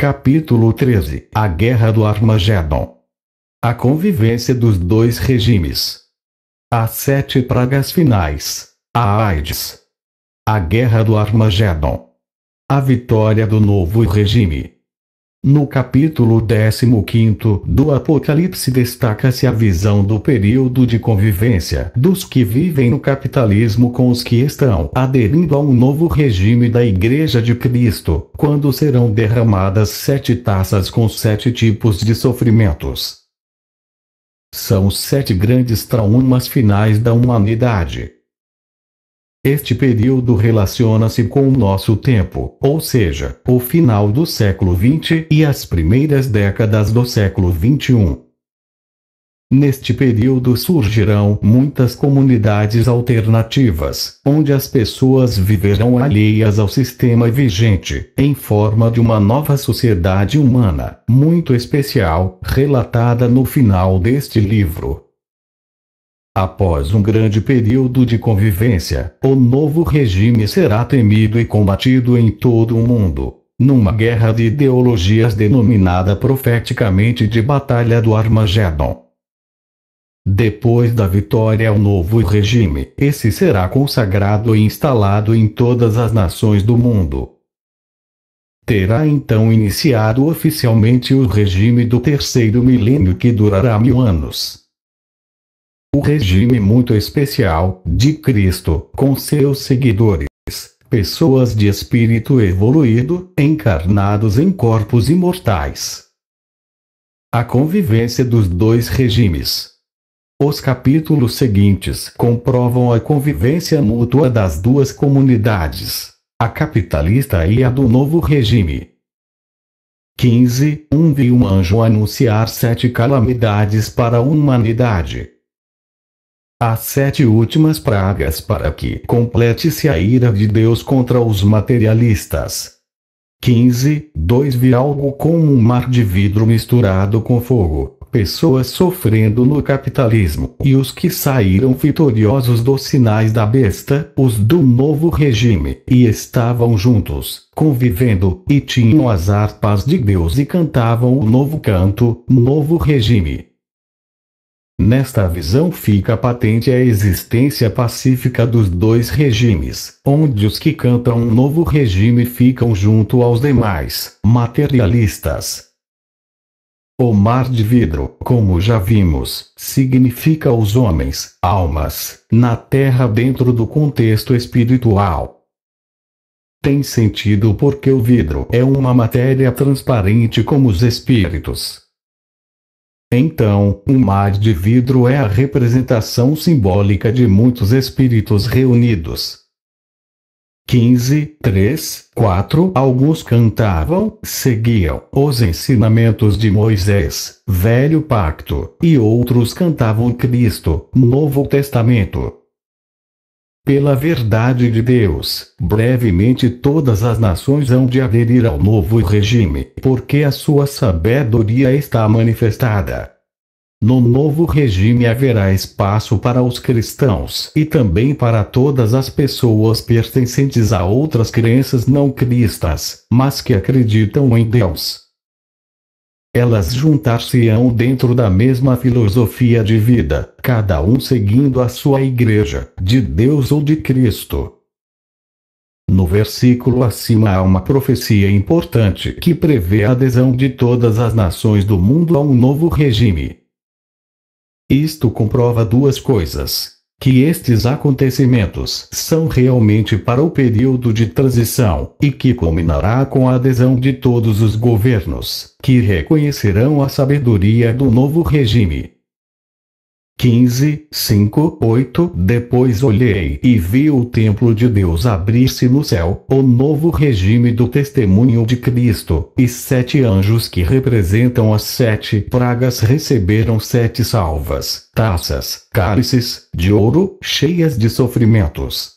Capítulo 13 A Guerra do Armagedon. A convivência dos dois regimes. As 7 pragas finais. A AIDS. A Guerra do Armagedon. A vitória do novo regime. No capítulo 15 do Apocalipse destaca-se a visão do período de convivência dos que vivem no capitalismo com os que estão aderindo a um novo regime da Igreja de Cristo, quando serão derramadas 7 taças com 7 tipos de sofrimentos. São 7 grandes traumas finais da humanidade. Este período relaciona-se com o nosso tempo, ou seja, o final do século XX e as primeiras décadas do século XXI. Neste período surgirão muitas comunidades alternativas, onde as pessoas viverão alheias ao sistema vigente, em forma de uma nova sociedade humana, muito especial, relatada no final deste livro. Após um grande período de convivência, o novo regime será temido e combatido em todo o mundo, numa guerra de ideologias denominada profeticamente de Batalha do Armagedon. Depois da vitória ao novo regime, esse será consagrado e instalado em todas as nações do mundo. Terá então iniciado oficialmente o regime do terceiro milênio que durará 1000 anos. O regime muito especial de Cristo, com seus seguidores, pessoas de espírito evoluído, encarnados em corpos imortais. A convivência dos dois regimes. Os capítulos seguintes comprovam a convivência mútua das duas comunidades, a capitalista e a do novo regime. 15. Vi um anjo anunciar 7 calamidades para a humanidade. As 7 últimas pragas para que complete-se a ira de Deus contra os materialistas. 15. Vi algo como um mar de vidro misturado com fogo, pessoas sofrendo no capitalismo, e os que saíram vitoriosos dos sinais da besta, os do novo regime, e estavam juntos, convivendo, e tinham as harpas de Deus e cantavam o novo canto, novo regime. Nesta visão fica patente a existência pacífica dos dois regimes, onde os que cantam um novo regime ficam junto aos demais, materialistas. O mar de vidro, como já vimos, significa os homens, almas, na Terra dentro do contexto espiritual. Tem sentido porque o vidro é uma matéria transparente como os espíritos. Então, um mar de vidro é a representação simbólica de muitos espíritos reunidos. 15, 3, 4 Alguns cantavam, seguiam os ensinamentos de Moisés, Velho Pacto, e outros cantavam Cristo, Novo Testamento. Pela verdade de Deus, brevemente todas as nações hão de aderir ao novo regime, porque a sua sabedoria está manifestada. No novo regime haverá espaço para os cristãos e também para todas as pessoas pertencentes a outras crenças não cristãs, mas que acreditam em Deus. Elas juntar-se-ão dentro da mesma filosofia de vida, cada um seguindo a sua igreja, de Deus ou de Cristo. No versículo acima há uma profecia importante que prevê a adesão de todas as nações do mundo a um novo regime. Isto comprova 2 coisas: que estes acontecimentos são realmente para o período de transição, e que culminará com a adesão de todos os governos, que reconhecerão a sabedoria do novo regime. 15, 5, 8 Depois olhei e vi o templo de Deus abrir-se no céu, o novo regime do testemunho de Cristo, e 7 anjos que representam as 7 pragas receberam 7 salvas, taças, cálices, de ouro, cheias de sofrimentos.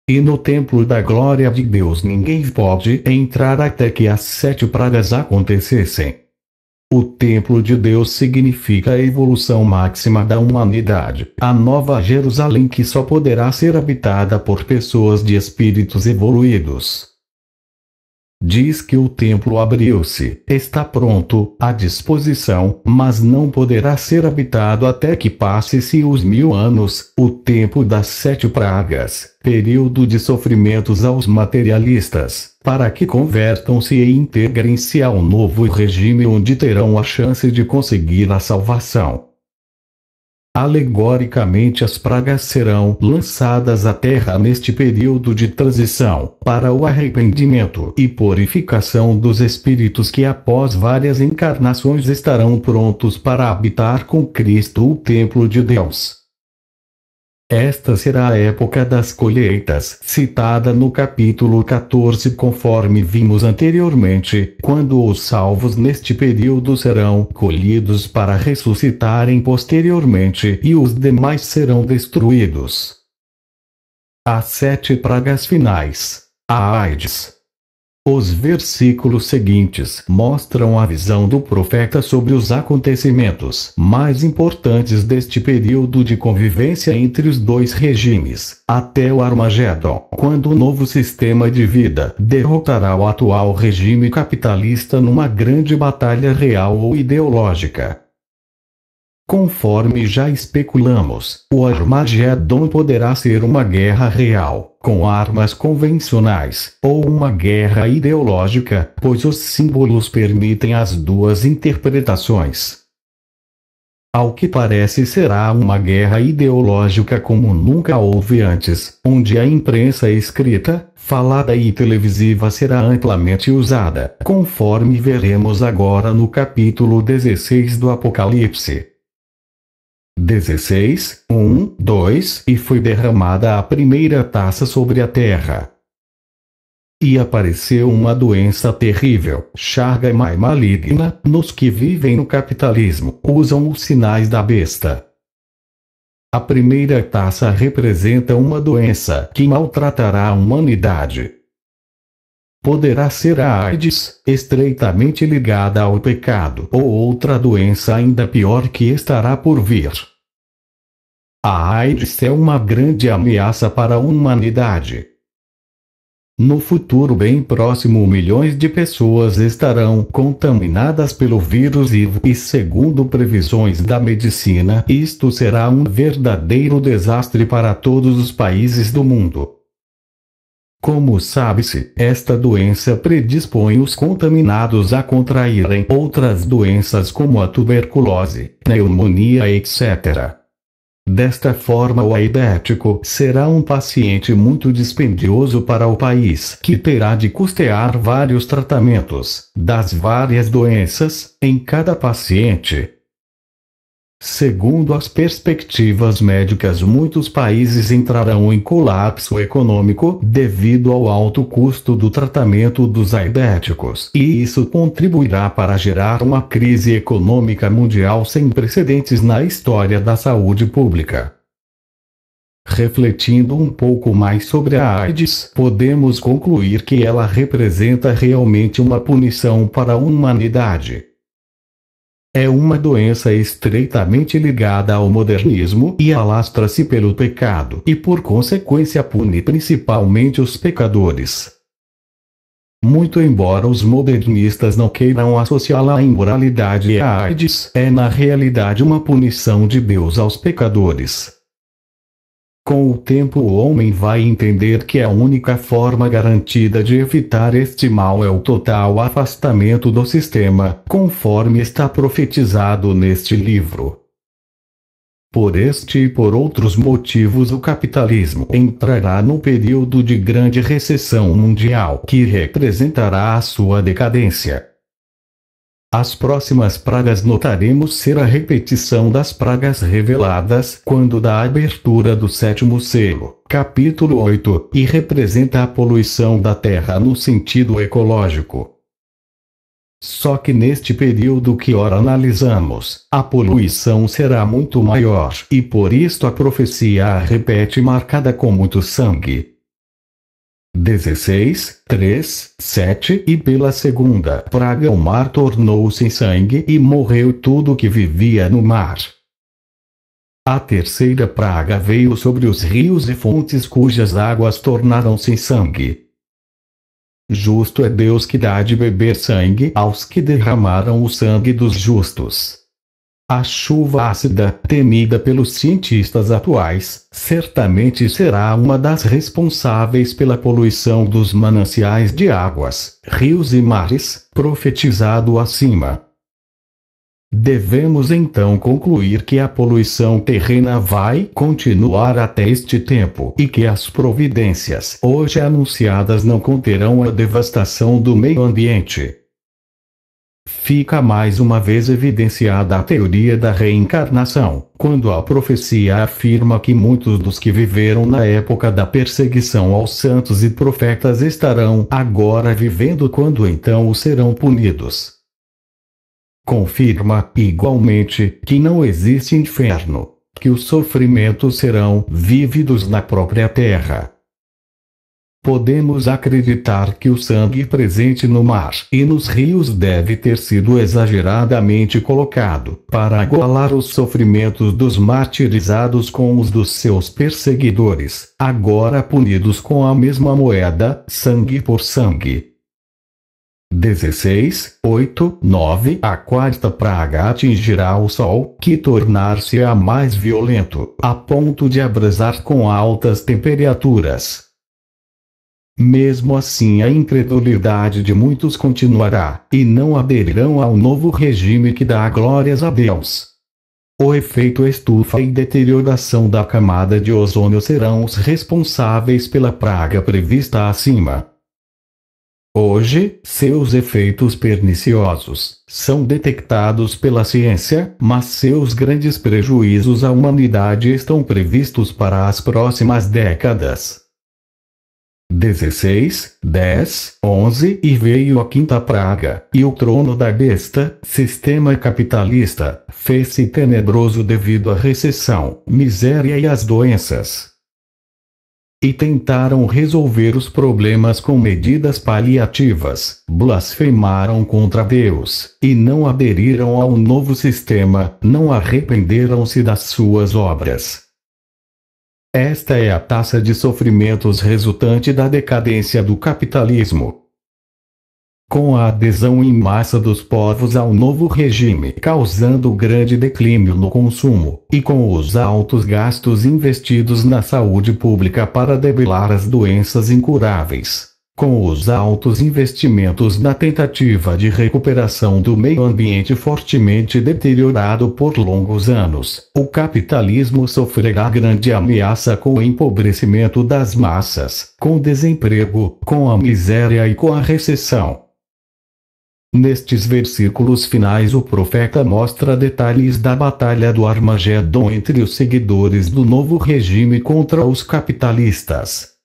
E no templo da glória de Deus ninguém pode entrar até que as 7 pragas acontecessem. O templo de Deus significa a evolução máxima da humanidade, a nova Jerusalém que só poderá ser habitada por pessoas de espíritos evoluídos. Diz que o templo abriu-se, está pronto, à disposição, mas não poderá ser habitado até que passe-se os 1000 anos, o tempo das 7 pragas, período de sofrimentos aos materialistas, para que convertam-se e integrem-se ao novo regime onde terão a chance de conseguir a salvação. Alegoricamente, as pragas serão lançadas à terra neste período de transição, para o arrependimento e purificação dos espíritos que após várias encarnações estarão prontos para habitar com Cristo o templo de Deus. Esta será a época das colheitas, citada no capítulo 14 conforme vimos anteriormente, quando os salvos neste período serão colhidos para ressuscitarem posteriormente e os demais serão destruídos. As 7 pragas finais. A AIDS. Os versículos seguintes mostram a visão do profeta sobre os acontecimentos mais importantes deste período de convivência entre os dois regimes, até o Armagedon, quando o novo sistema de vida derrotará o atual regime capitalista numa grande batalha real ou ideológica. Conforme já especulamos, o Armagedon poderá ser uma guerra real, com armas convencionais, ou uma guerra ideológica, pois os símbolos permitem as duas interpretações. Ao que parece será uma guerra ideológica como nunca houve antes, onde a imprensa escrita, falada e televisiva será amplamente usada, conforme veremos agora no capítulo 16 do Apocalipse. 16, 1, 2 E foi derramada a primeira taça sobre a terra. E apareceu uma doença terrível, chaga e maligna, nos que vivem no capitalismo, usam os sinais da besta. A primeira taça representa uma doença que maltratará a humanidade. Poderá ser a AIDS, estreitamente ligada ao pecado, ou outra doença ainda pior que estará por vir. A AIDS é uma grande ameaça para a humanidade. No futuro bem próximo, milhões de pessoas estarão contaminadas pelo vírus e segundo previsões da medicina, isto será um verdadeiro desastre para todos os países do mundo. Como sabe-se, esta doença predispõe os contaminados a contraírem outras doenças como a tuberculose, pneumonia, etc. Desta forma, o aidético será um paciente muito dispendioso para o país, que terá de custear vários tratamentos das várias doenças em cada paciente. Segundo as perspectivas médicas, muitos países entrarão em colapso econômico devido ao alto custo do tratamento dos aidéticos, e isso contribuirá para gerar uma crise econômica mundial sem precedentes na história da saúde pública. Refletindo um pouco mais sobre a AIDS, podemos concluir que ela representa realmente uma punição para a humanidade. É uma doença estreitamente ligada ao modernismo e alastra-se pelo pecado e por consequência pune principalmente os pecadores. Muito embora os modernistas não queiram associá-la à imoralidade e à AIDS, é na realidade uma punição de Deus aos pecadores. Com o tempo o homem vai entender que a única forma garantida de evitar este mal é o total afastamento do sistema, conforme está profetizado neste livro. Por este e por outros motivos o capitalismo entrará num período de grande recessão mundial que representará a sua decadência. As próximas pragas notaremos ser a repetição das pragas reveladas quando da abertura do 7º selo, capítulo 8, e representa a poluição da terra no sentido ecológico. Só que neste período que ora analisamos, a poluição será muito maior, e por isto a profecia a repete marcada com muito sangue. 16, 3, 7 E pela segunda praga o mar tornou-se em sangue e morreu tudo que vivia no mar. A terceira praga veio sobre os rios e fontes cujas águas tornaram-se em sangue. Justo é Deus que dá de beber sangue aos que derramaram o sangue dos justos. A chuva ácida, temida pelos cientistas atuais, certamente será uma das responsáveis pela poluição dos mananciais de águas, rios e mares, profetizado acima. Devemos então concluir que a poluição terrena vai continuar até este tempo e que as providências hoje anunciadas não conterão a devastação do meio ambiente. Fica mais uma vez evidenciada a teoria da reencarnação, quando a profecia afirma que muitos dos que viveram na época da perseguição aos santos e profetas estarão agora vivendo quando então os serão punidos. Confirma, igualmente, que não existe inferno, que os sofrimentos serão vívidos na própria terra. Podemos acreditar que o sangue presente no mar e nos rios deve ter sido exageradamente colocado para igualar os sofrimentos dos martirizados com os dos seus perseguidores, agora punidos com a mesma moeda, sangue por sangue. 16:8-9 A quarta praga atingirá o sol, que tornar-se-á mais violento, a ponto de abrasar com altas temperaturas. Mesmo assim a incredulidade de muitos continuará, e não aderirão ao novo regime que dá glórias a Deus. O efeito estufa e deterioração da camada de ozônio serão os responsáveis pela praga prevista acima. Hoje, seus efeitos perniciosos são detectados pela ciência, mas seus grandes prejuízos à humanidade estão previstos para as próximas décadas. 16:10-11 E veio a quinta praga, e o trono da besta, sistema capitalista, fez-se tenebroso devido à recessão, miséria e às doenças. E tentaram resolver os problemas com medidas paliativas, blasfemaram contra Deus, e não aderiram ao novo sistema, não arrependeram-se das suas obras. Esta é a taxa de sofrimentos resultante da decadência do capitalismo. Com a adesão em massa dos povos ao novo regime causando grande declínio no consumo, e com os altos gastos investidos na saúde pública para debelar as doenças incuráveis, com os altos investimentos na tentativa de recuperação do meio ambiente fortemente deteriorado por longos anos, o capitalismo sofrerá grande ameaça com o empobrecimento das massas, com desemprego, com a miséria e com a recessão. Nestes versículos finais o profeta mostra detalhes da batalha do Armagedon entre os seguidores do novo regime contra os capitalistas.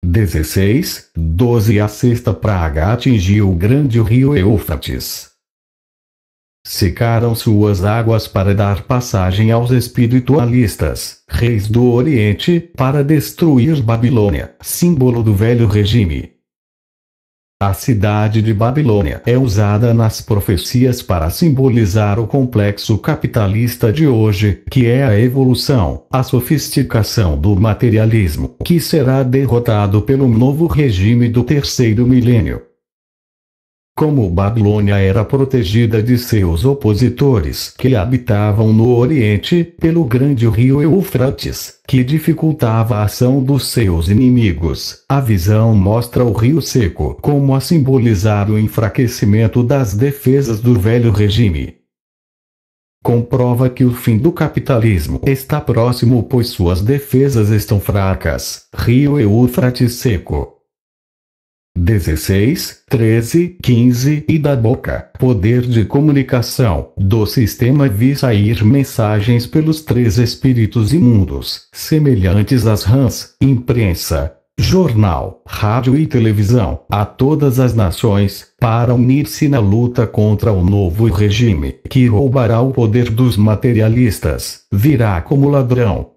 16:12 A sexta praga atingiu o grande rio Eufrates. Secaram suas águas para dar passagem aos espiritualistas, reis do Oriente, para destruir Babilônia, símbolo do velho regime. A cidade de Babilônia é usada nas profecias para simbolizar o complexo capitalista de hoje, que é a evolução, a sofisticação do materialismo, que será derrotado pelo novo regime do terceiro milênio. Como Babilônia era protegida de seus opositores que habitavam no Oriente, pelo grande rio Eufrates, que dificultava a ação dos seus inimigos, a visão mostra o rio seco como a simbolizar o enfraquecimento das defesas do velho regime. Comprova que o fim do capitalismo está próximo, pois suas defesas estão fracas. Rio Eufrates seco. 16:13-15 E da boca, poder de comunicação, do sistema vi sair mensagens pelos três espíritos imundos, semelhantes às rãs, imprensa, jornal, rádio e televisão, a todas as nações, para unir-se na luta contra o novo regime, que roubará o poder dos materialistas, virá como ladrão.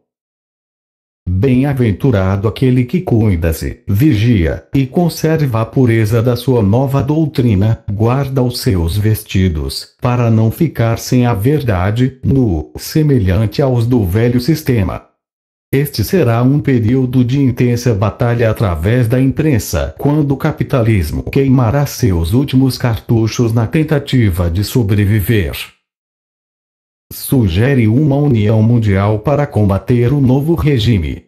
Bem-aventurado aquele que cuida-se, vigia, e conserva a pureza da sua nova doutrina, guarda os seus vestidos, para não ficar sem a verdade, nu, semelhante aos do velho sistema. Este será um período de intensa batalha através da imprensa, quando o capitalismo queimará seus últimos cartuchos na tentativa de sobreviver. Sugere uma união mundial para combater o novo regime.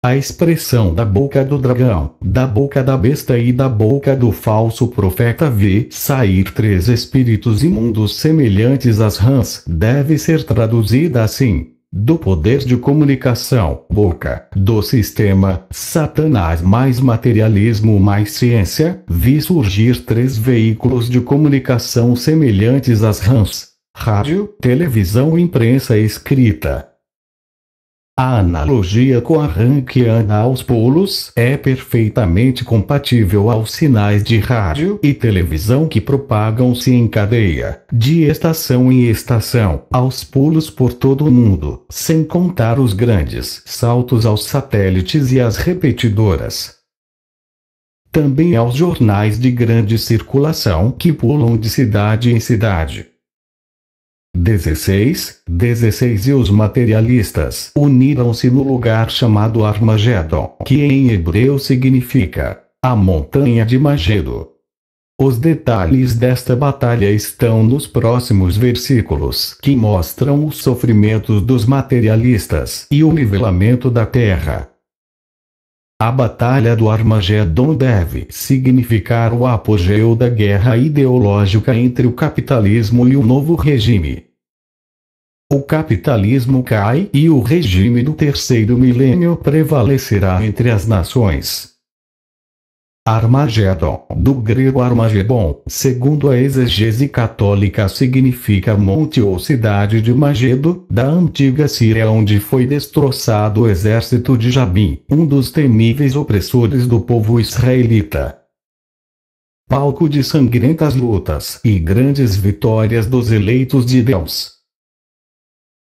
A expressão da boca do dragão, da boca da besta e da boca do falso profeta vê sair 3 espíritos imundos semelhantes às rãs deve ser traduzida assim: do poder de comunicação, boca, do sistema, Satanás mais materialismo mais ciência, vi surgir 3 veículos de comunicação semelhantes às rãs: rádio, televisão, imprensa escrita. A analogia com a rã que anda aos pulos é perfeitamente compatível aos sinais de rádio e televisão que propagam-se em cadeia, de estação em estação, aos pulos por todo o mundo, sem contar os grandes saltos aos satélites e às repetidoras. Também aos jornais de grande circulação que pulam de cidade em cidade. 16 e os materialistas uniram-se no lugar chamado Armagedon, que em hebreu significa a montanha de Magedo. Os detalhes desta batalha estão nos próximos versículos, que mostram os sofrimentos dos materialistas e o nivelamento da terra. A batalha do Armagedon deve significar o apogeu da guerra ideológica entre o capitalismo e o novo regime. O capitalismo cai e o regime do terceiro milênio prevalecerá entre as nações. Armagedon, do grego Armagedon, segundo a exegese católica significa monte ou cidade de Magedo, da antiga Síria onde foi destroçado o exército de Jabim, um dos temíveis opressores do povo israelita. Palco de sangrentas lutas e grandes vitórias dos eleitos de Deus.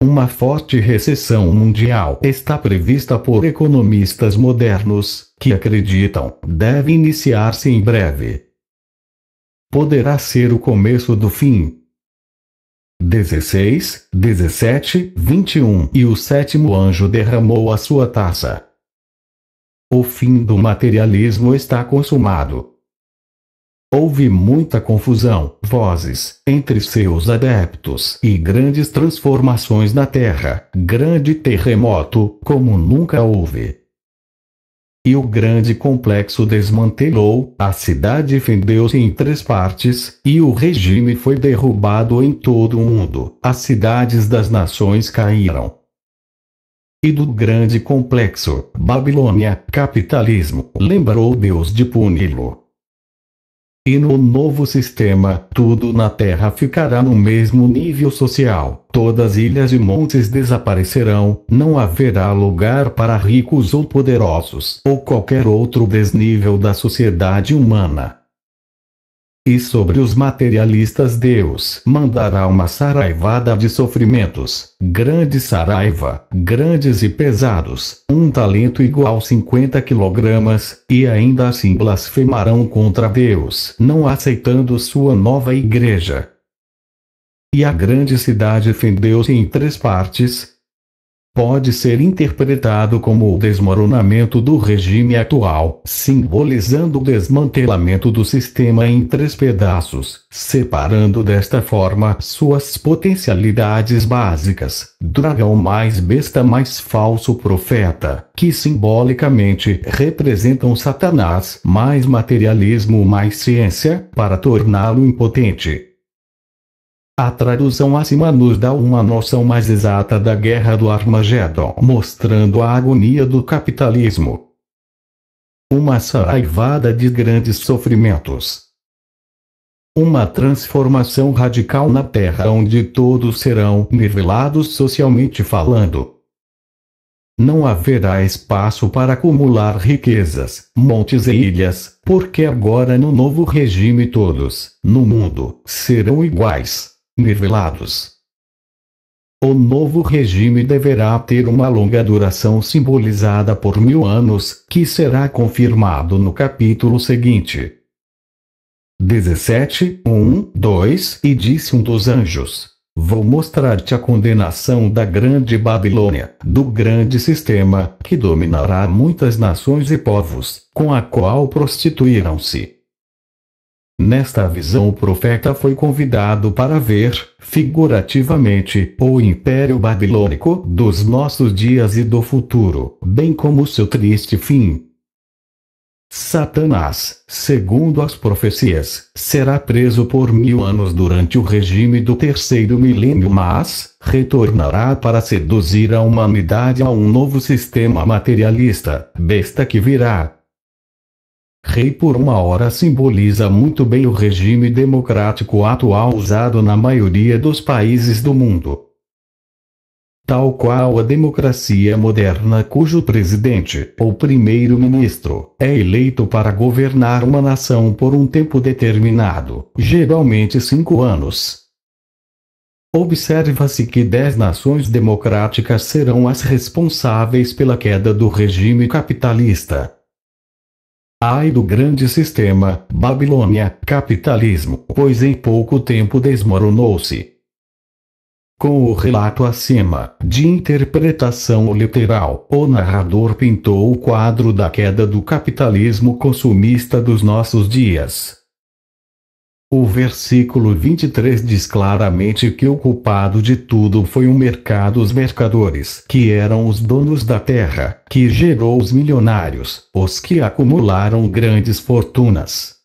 Uma forte recessão mundial está prevista por economistas modernos, que acreditam deve iniciar-se em breve. Poderá ser o começo do fim. 16, 17, 21 e o 7º anjo derramou a sua taça. O fim do materialismo está consumado. Houve muita confusão, vozes, entre seus adeptos e grandes transformações na Terra, grande terremoto, como nunca houve. E o grande complexo desmantelou, a cidade fendeu-se em 3 partes, e o regime foi derrubado em todo o mundo, as cidades das nações caíram. E do grande complexo, Babilônia, capitalismo, lembrou Deus de puni-lo. E no novo sistema, tudo na Terra ficará no mesmo nível social, todas ilhas e montes desaparecerão, não haverá lugar para ricos ou poderosos, ou qualquer outro desnível da sociedade humana. E sobre os materialistas Deus mandará uma saraivada de sofrimentos, grande saraiva, grandes e pesados, um talento igual 50 quilogramas, e ainda assim blasfemarão contra Deus, não aceitando sua nova igreja. E a grande cidade fendeu-se em 3 partes. Pode ser interpretado como o desmoronamento do regime atual, simbolizando o desmantelamento do sistema em 3 pedaços, separando desta forma suas potencialidades básicas: dragão mais besta mais falso profeta, que simbolicamente representam Satanás, mais materialismo mais ciência, para torná-lo impotente. A tradução acima nos dá uma noção mais exata da guerra do Armagedon, mostrando a agonia do capitalismo. Uma saraivada de grandes sofrimentos. Uma transformação radical na Terra onde todos serão nivelados socialmente falando. Não haverá espaço para acumular riquezas, montes e ilhas, porque agora no novo regime todos, no mundo, serão iguais. Nivelados. O novo regime deverá ter uma longa duração simbolizada por 1000 anos, que será confirmado no capítulo seguinte. 17, 1, 2 E disse um dos anjos: Vou mostrar-te a condenação da grande Babilônia, do grande sistema, que dominará muitas nações e povos, com a qual prostituíram-se. Nesta visão o profeta foi convidado para ver, figurativamente, o Império Babilônico dos nossos dias e do futuro, bem como seu triste fim. Satanás, segundo as profecias, será preso por 1000 anos durante o regime do terceiro milênio, mas retornará para seduzir a humanidade a um novo sistema materialista, besta que virá. Rei por uma hora simboliza muito bem o regime democrático atual usado na maioria dos países do mundo. Tal qual a democracia moderna cujo presidente, ou primeiro-ministro, é eleito para governar uma nação por um tempo determinado, geralmente 5 anos. Observa-se que 10 nações democráticas serão as responsáveis pela queda do regime capitalista. Ai do grande sistema, Babilônia, capitalismo, pois em pouco tempo desmoronou-se. Com o relato acima, de interpretação literal, o narrador pintou o quadro da queda do capitalismo consumista dos nossos dias. O versículo 23 diz claramente que o culpado de tudo foi o mercado, os mercadores, que eram os donos da terra, que gerou os milionários, os que acumularam grandes fortunas.